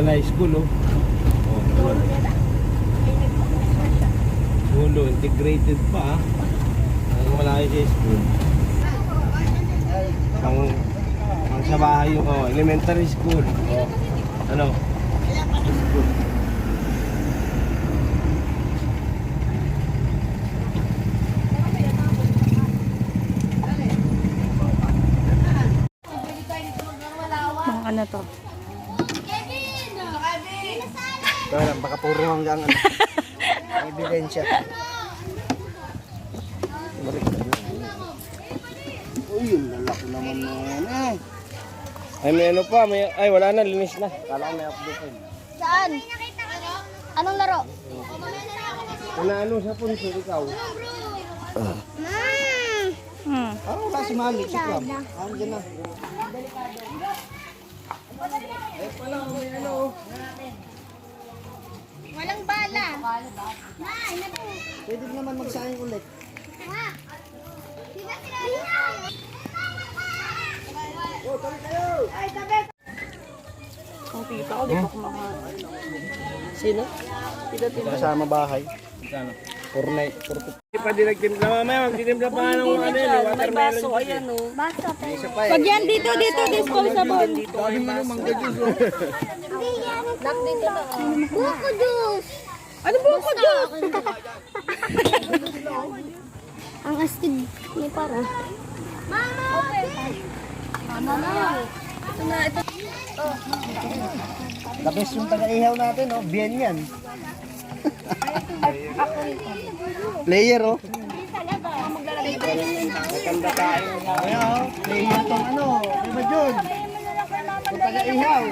High School, oh. Oh, Pulo, integrated pa, ah. Ang malayo sa school. Ang sa bahay yung, oh, elementary school. Oh. Ano? School. Mga ano to? Kaya baka puro hanggang ano. Ebidensya. Uy, yung lalaki naman na yan eh. Ay, may ano pa, may, ay wala na, linis na. Kala ko may update eh. Saan? Anong laro? Kung ano sa punso, ikaw. Ah, wala si Malik, si Kram. Andiyan na. Walang bala. Pwede naman magsayang ulit. Ang tita ko, di pa kumakain. Sino? Kasama bahay. Kano? 4 Hindi pa din nagtimpla mamaya, magtitimpla pa ng ano yun, watermelon. Baso, ayan o. Baso, Isa pa eh. pag yan dito, disposable. Sabi mo naman ganyan. Lock dito na. Buko juice. Ano buko juice? Ang astig ni para. Mama! Mama na. Ito na, ito. The best yung taga-ihaw natin, oh. Bien yan. Player, oh. Maganda tayo. Kaya, oh. Player tong ano. Di ba, Jun? Yung taga-ihaw.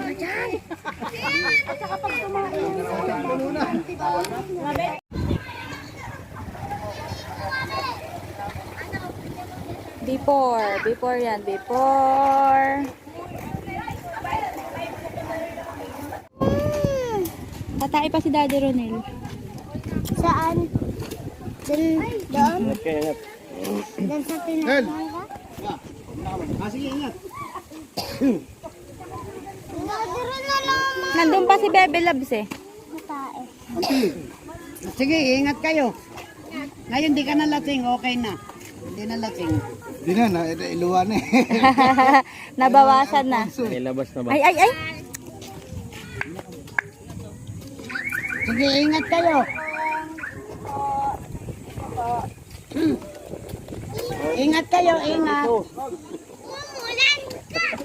Before yan, before. Tatay pa si Daddy Ronel. Saan? Doon? Kaya Doon sa pinaka? Ah, sige, ingat. Daddy Ronel naman. Nandun pa si Bebe Labs eh. Sige, ingat kayo. Ngayon di ka na lasing, okay na. Hindi na lasing. Di na, iluwan eh. Nabawasan na. may labas na ba? Ay, ay, ay! Sige, ingat kayo. Ingat kayo, ingat.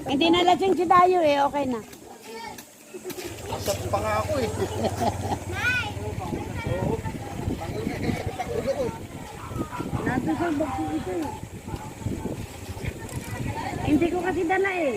Hindi na lasing si Dayo eh, okay na. Asap pa nga ako eh. Nandun sa box ito eh. Hindi ko kasi dala eh.